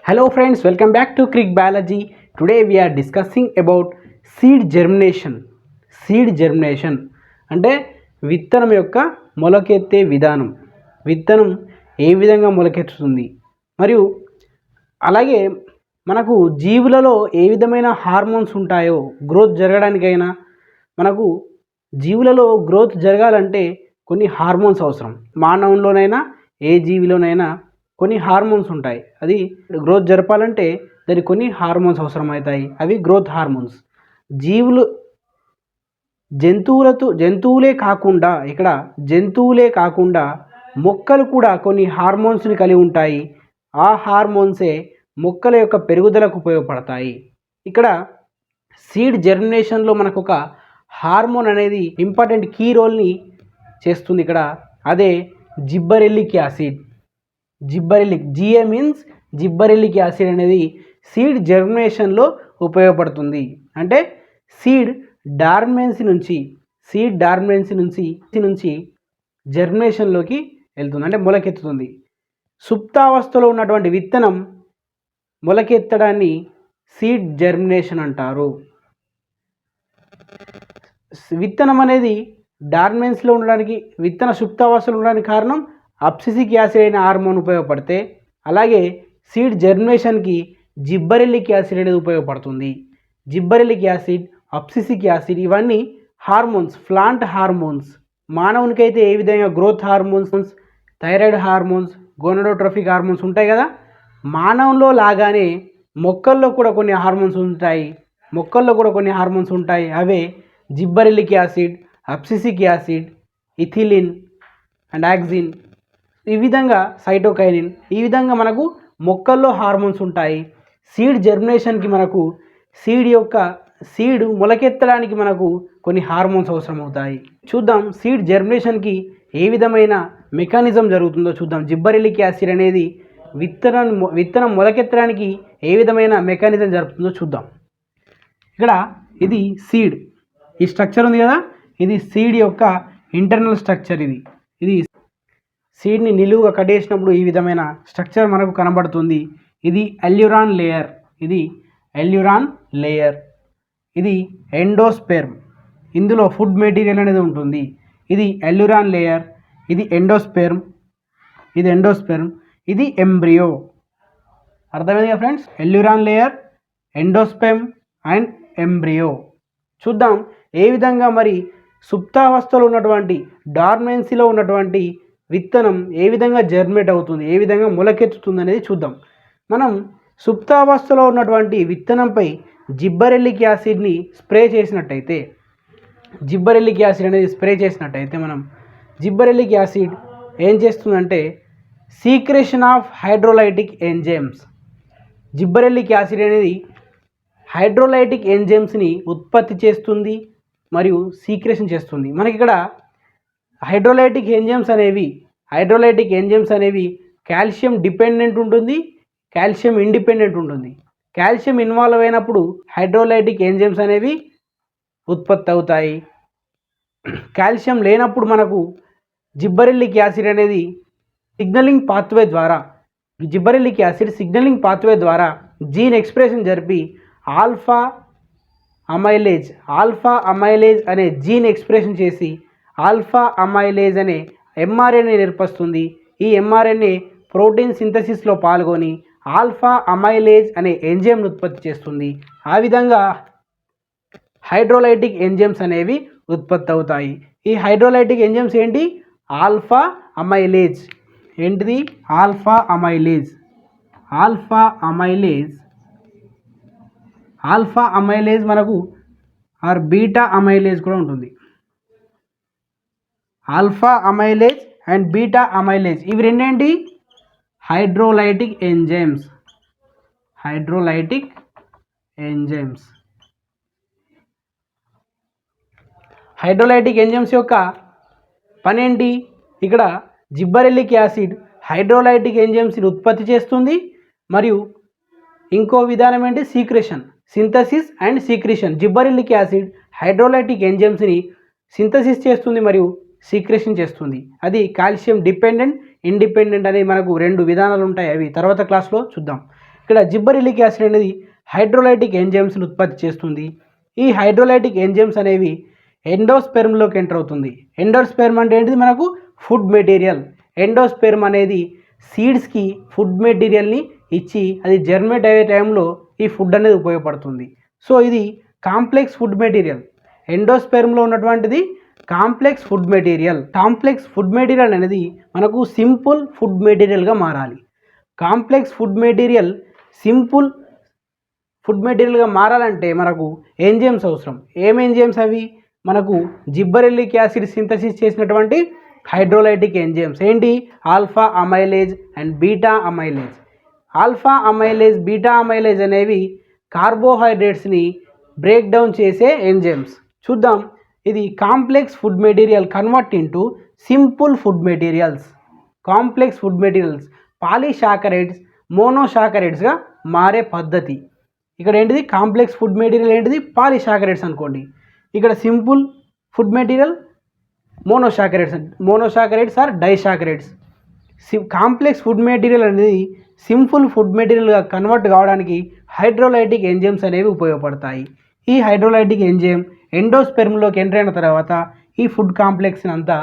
Hello friends, welcome back to Crick Biology. Today we are discussing about seed germination. Seed germination అంటే విత్తనం యొక్క మొలకెత్తే విధానం. విత్తనం ఏ విధంగా మొలకెత్తుతుంది మరియు అలాగే మనకు జీవులలో ఏ విధమైన హార్మోన్స్ ఉంటాయో గ్రోత్ జరగడానికైనా మనకు జీవులలో గ్రోత్ జరగాలంటే కొన్ని హార్మోన్స్ అవసరం. మానవుల్లోనైనా ఏ జీవిలోనైనా కొన్ని హార్మోన్స్ ఉంటాయి. అది గ్రోత్ జరపాలంటే దానికి కొన్ని హార్మోన్స్ అవసరమవుతాయి. అవి గ్రోత్ హార్మోన్స్. జంతువులే కాకుండా మొక్కలు కూడా కొన్ని హార్మోన్స్ని కలిగి ఉంటాయి. ఆ హార్మోన్సే మొక్కల యొక్క పెరుగుదలకు ఉపయోగపడతాయి. ఇక్కడ సీడ్ జర్మినేషన్లో మనకు ఒక హార్మోన్ అనేది ఇంపార్టెంట్ కీ రోల్ని చేస్తుంది. ఇక్కడ అదే జిబ్బరెల్లిక్ యాసిడ్. జిఏ మీన్స్ జిబ్బరెల్లిక్ యాసిడ్ అనేది సీడ్ జర్మినేషన్లో ఉపయోగపడుతుంది. అంటే సీడ్ డార్మెన్సీ నుంచి జర్మినేషన్లోకి వెళ్తుంది, అంటే మొలకెత్తుతుంది. సుప్తావస్థలో ఉన్నటువంటి విత్తనం మొలకెత్తడాన్ని సీడ్ జర్మినేషన్ అంటారు. విత్తనం అనేది డార్మెన్స్లో ఉండడానికి, విత్తన సుప్తావస్థలో ఉండడానికి కారణం అబ్సిసిక్ యాసిడ్ అయిన హార్మోన్ ఉపయోగపడితే, అలాగే సీడ్ జర్మినేషన్కి జిబ్బరెల్లిక్ యాసిడ్ అనేది ఉపయోగపడుతుంది. జిబ్బరెల్లిక్ యాసిడ్, అబ్సిసిక్ యాసిడ్ ఇవన్నీ హార్మోన్స్, ప్లాంట్ హార్మోన్స్. మానవునికైతే ఏ విధంగా growth hormones, thyroid hormones, gonadotrophic hormones ఉంటాయి కదా, మానవుల్లో లాగానే మొక్కల్లో కూడా కొన్ని హార్మోన్స్ ఉంటాయి. అవే gibberellic acid, abscisic acid, ethylene and auxin, ఈ విధంగా సైటోకైనిన్, ఈ విధంగా మనకు మొక్కల్లో హార్మోన్స్ ఉంటాయి. సీడ్ జర్మినేషన్కి మనకు సీడ్ మొలకెత్తడానికి మనకు కొన్ని హార్మోన్స్ అవసరమవుతాయి. చూద్దాం సీడ్ జర్మినేషన్కి ఏ విధమైన మెకానిజం జరుగుతుందో చూద్దాం. జిబ్బరెల్లిక్ యాసిడ్ అనేది విత్తనం మొలకెత్తడానికి ఏ విధమైన మెకానిజం జరుగుతుందో చూద్దాం. ఇక్కడ ఇది సీడ్, ఈ స్ట్రక్చర్ ఉంది కదా, ఇది సీడ్ యొక్క ఇంటర్నల్ స్ట్రక్చర్. ఇది సీడ్ని నిలువుగా కట్టేసినప్పుడు ఈ విధమైన స్ట్రక్చర్ మనకు కనబడుతుంది. ఇది ఎల్యూరాన్ లేయర్. ఇది ఎండోస్పెర్మ్. ఇందులో ఫుడ్ మెటీరియల్ అనేది ఉంటుంది. ఇది ఎల్యూరాన్ లేయర్, ఇది ఎండోస్పెర్మ్, ఇది ఎంబ్రియో. అర్థమైంది కదా friends? ఎల్యూరాన్ layer, endosperm and embryo. చూద్దాం ఏ విధంగా మరి సుప్తావస్థలో ఉన్నటువంటి, డార్మెన్సీలో ఉన్నటువంటి విత్తనం ఏ విధంగా జర్మినేట్ అవుతుంది, ఏ విధంగా మొలకెత్తుతుంది అనేది చూద్దాం. మనం సుప్తావస్థలో ఉన్నటువంటి విత్తనంపై జిబ్బరెల్లిక్ యాసిడ్ని స్ప్రే చేసినట్టయితే, మనం జిబ్బరెల్లిక్ యాసిడ్ ఏం చేస్తుందంటే secretion of hydrolytic enzymes. Gibberellic acid అనేది హైడ్రోలైటిక్ ఎంజైమ్స్ని ఉత్పత్తి చేస్తుంది మరియు సీక్రెషన్ చేస్తుంది. మనకి ఇక్కడ హైడ్రోలైటిక్ ఎంజైమ్స్ అనేవి కాల్షియం డిపెండెంట్ ఉంటుంది, కాల్షియం ఇండిపెండెంట్ ఉంటుంది. కాల్షియం ఇన్వాల్వ్ అయినప్పుడు హైడ్రోలైటిక్ ఎంజైమ్స్ అనేవి ఉత్పత్తి అవుతాయి. కాల్షియం లేనప్పుడు మనకు జిబ్బరెల్లిక్ యాసిడ్ అనేది సిగ్నలింగ్ పాత్వే ద్వారా జీన్ ఎక్స్ప్రెషన్ జరిపి ఆల్ఫా అమైలేజ్ అనే జీన్ ఎక్స్ప్రెషన్ చేసి ఆల్ఫా అమైలేజ్ అనే ఎంఆర్ఎన్ఏ ఏర్పరుస్తుంది. ఈ ఎంఆర్ఎన్ఏ ప్రోటీన్ సింథసిస్లో పాల్గొని ఆల్ఫా అమైలేజ్ అనే ఎంజైమ్ను ఉత్పత్తి చేస్తుంది. ఆ విధంగా హైడ్రోలైటిక్ ఎంజైమ్స్ అనేవి ఉత్పత్తి అవుతాయి. ఈ హైడ్రోలైటిక్ ఎంజైమ్స్ ఏంటి? Alpha amylase. ఏంటిది? ఆల్ఫా అమైలేజ్ మనకు ఆర్ బీటా అమైలేజ్ కూడా ఉంటుంది. Alpha amylase and beta amylase ఇవి రెండేంటి? Hydrolytic enzymes. హైడ్రోలైటిక్ ఎంజైమ్స్ యొక్క పని ఏంటి? ఇక్కడ జిబ్బరెల్లిక్ యాసిడ్ హైడ్రోలైటిక్ ఎంజైమ్స్ని ఉత్పత్తి చేస్తుంది మరియు ఇంకో విధానం ఏంటి? Synthesis and secretion. Gibberellic acid hydrolytic ఎంజైమ్స్ని సింథసిస్ చేస్తుంది మరియు సీక్రెషన్ చేస్తుంది. అది కాల్షియం డిపెండెంట్, ఇండిపెండెంట్ అనే మనకు రెండు విధానాలు ఉంటాయి. అవి తర్వాత క్లాస్లో చూద్దాం. ఇక్కడ జిబ్బరిలిక్ యాసిడ్ అనేది హైడ్రోలైటిక్ ఎంజైమ్స్ని ఉత్పత్తి చేస్తుంది. ఈ హైడ్రోలైటిక్ ఎంజైమ్స్ అనేవి ఎండోస్పెర్మ్లోకి ఎంటర్ అవుతుంది. ఎండోస్పెర్మ్ అంటే ఏంటిది? మనకు ఫుడ్ మెటీరియల్. ఎండోస్పెర్మ్ అనేది సీడ్స్కి ఫుడ్ మెటీరియల్ని ఇచ్చి అది జర్మినేట్ అయ్యే టైంలో ఈ ఫుడ్ అనేది ఉపయోగపడుతుంది. సో ఇది కాంప్లెక్స్ ఫుడ్ మెటీరియల్. ఎండోస్పెర్మ్లో ఉన్నటువంటిది complex food material. Complex food material అనేది మనకు సింపుల్ ఫుడ్ మెటీరియల్గా మారాలి. Complex food material simple food మెటీరియల్గా మారాలంటే మనకు ఎంజైమ్స్ అవసరం. ఏం ఎంజైమ్స్ అవి? మనకు జిబ్బరెల్లిక్ యాసిడ్ సింథసిస్ చేసినటువంటి హైడ్రోలైటిక్ ఎంజైమ్స్. ఏంటి? Alpha amylase and beta amylase. Alpha amylase, beta amylase అనేవి కార్బోహైడ్రేట్స్ని బ్రేక్ డౌన్ చేసే ఎంజైమ్స్. చూద్దాం, ఇది complex food material convert into simple food materials. Complex food materials polysaccharides, మోనోసాకరైడ్స్గా మారే పద్ధతి. ఇక్కడ ఏంటిది? కాంప్లెక్స్ ఫుడ్ మెటీరియల్ ఏంటిది? పాలీసాకరైడ్స్ అనుకోండి. ఇక్కడ simple food material monosaccharides or disaccharides. Complex food material అనేది సింపుల్ ఫుడ్ మెటీరియల్గా కన్వర్ట్ కావడానికి హైడ్రోలైటిక్ ఎంజైమ్స్ అనేవి ఉపయోగపడతాయి. ఈ హైడ్రోలైటిక్ ఎంజైమ్ ఎండోస్పెర్మ్లోకి ఎంటర్ అయిన తర్వాత ఈ ఫుడ్ కాంప్లెక్స్ని అంతా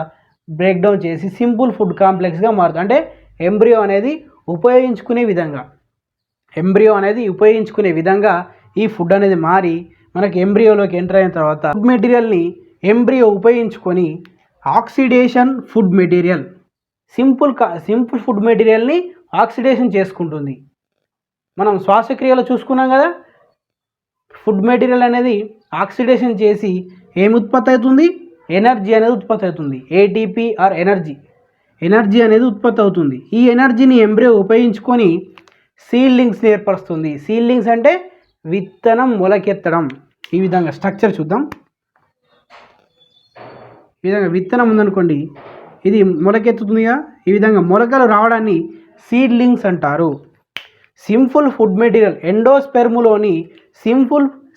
బ్రేక్ డౌన్ చేసి సింపుల్ ఫుడ్ కాంప్లెక్స్గా మారుతుంది. అంటే ఎంబ్రియో అనేది ఉపయోగించుకునే విధంగా ఈ ఫుడ్ అనేది మారి మనకి ఎంబ్రియోలోకి ఎంటర్ అయిన తర్వాత ఫుడ్ మెటీరియల్ని ఎంబ్రియో ఉపయోగించుకొని oxidation food material, simple food మెటీరియల్ని ఆక్సిడేషన్ చేసుకుంటుంది. మనం శ్వాసక్రియలో చూసుకున్నాం కదా, ఫుడ్ మెటీరియల్ అనేది ఆక్సిడేషన్ చేసి ఏమి ఉత్పత్తి అవుతుంది? ఎనర్జీ అనేది ఉత్పత్తి అవుతుంది. ఏటీపీ ఆర్ ఎనర్జీ అనేది ఉత్పత్తి అవుతుంది. ఈ ఎనర్జీని ఎంబ్రియో ఉపయోగించుకొని సీడ్లింగ్స్ని ఏర్పరుస్తుంది. సీడ్లింగ్స్ అంటే విత్తనం మొలకెత్తడం. ఈ విధంగా స్ట్రక్చర్ చూద్దాం. ఈ విధంగా విత్తనం ఉందనుకోండి, ఇది మొలకెత్తుతుందిగా. ఈ విధంగా మొలకలు రావడాన్ని సీడ్లింగ్స్ అంటారు. సింపుల్ ఫుడ్ మెటీరియల్ ఎండోస్పెర్ములోని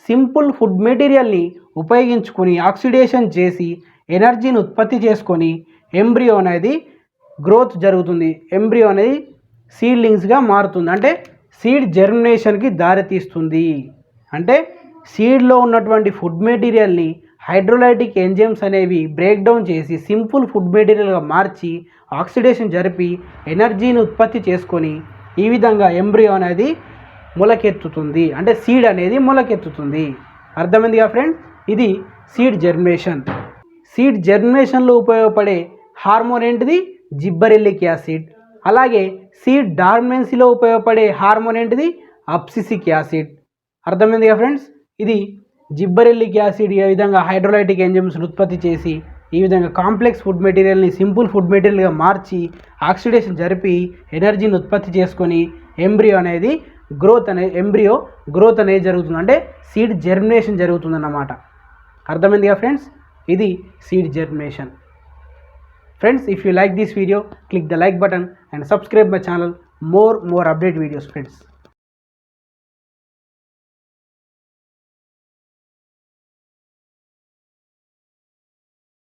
సింపుల్ ఫుడ్ మెటీరియల్ని ఉపయోగించుకొని ఆక్సిడేషన్ చేసి ఎనర్జీని ఉత్పత్తి చేసుకొని ఎంబ్రియో అనేది గ్రోత్ జరుగుతుంది. ఎంబ్రియో అనేది సీడ్లింగ్స్గా మారుతుంది. అంటే సీడ్ జర్మినేషన్కి దారితీస్తుంది. అంటే సీడ్లో ఉన్నటువంటి ఫుడ్ మెటీరియల్ని హైడ్రోలైటిక్ ఎంజైమ్స్ అనేవి బ్రేక్ డౌన్ చేసి సింపుల్ ఫుడ్ మెటీరియల్గా మార్చి ఆక్సిడేషన్ జరిపి ఎనర్జీని ఉత్పత్తి చేసుకొని ఈ విధంగా ఎంబ్రియో అనేది మొలకెత్తుతుంది. అంటే సీడ్ అనేది మొలకెత్తుతుంది. అర్థమైందిగా ఫ్రెండ్స్? ఇది సీడ్ జర్మినేషన్. సీడ్ జర్మినేషన్లో ఉపయోగపడే హార్మోన్ ఏంటిది? జిబ్బరెల్లిక్ యాసిడ్. అలాగే సీడ్ డార్మెన్సీలో ఉపయోగపడే హార్మోన్ ఏంటిది? Abscisic acid. అర్థమైందిగా ఫ్రెండ్స్? ఇది జిబ్బరెల్లిక్ యాసిడ్ ఈ విధంగా హైడ్రోలైటిక్ ఎంజైమ్స్ ఉత్పత్తి చేసి ఈ విధంగా కాంప్లెక్స్ ఫుడ్ మెటీరియల్ని సింపుల్ ఫుడ్ మెటీరియల్గా మార్చి ఆక్సిడేషన్ జరిపి ఎనర్జీని ఉత్పత్తి చేసుకొని ఎంబ్రియో గ్రోత్ అనేది జరుగుతుంది. అంటే సీడ్ జర్మినేషన్ జరుగుతుందన్నమాట. అర్థమైందిగా ఫ్రెండ్స్? ఇది seed germination. Friends, if you like this video, click the like button and subscribe my channel. More update videos, friends.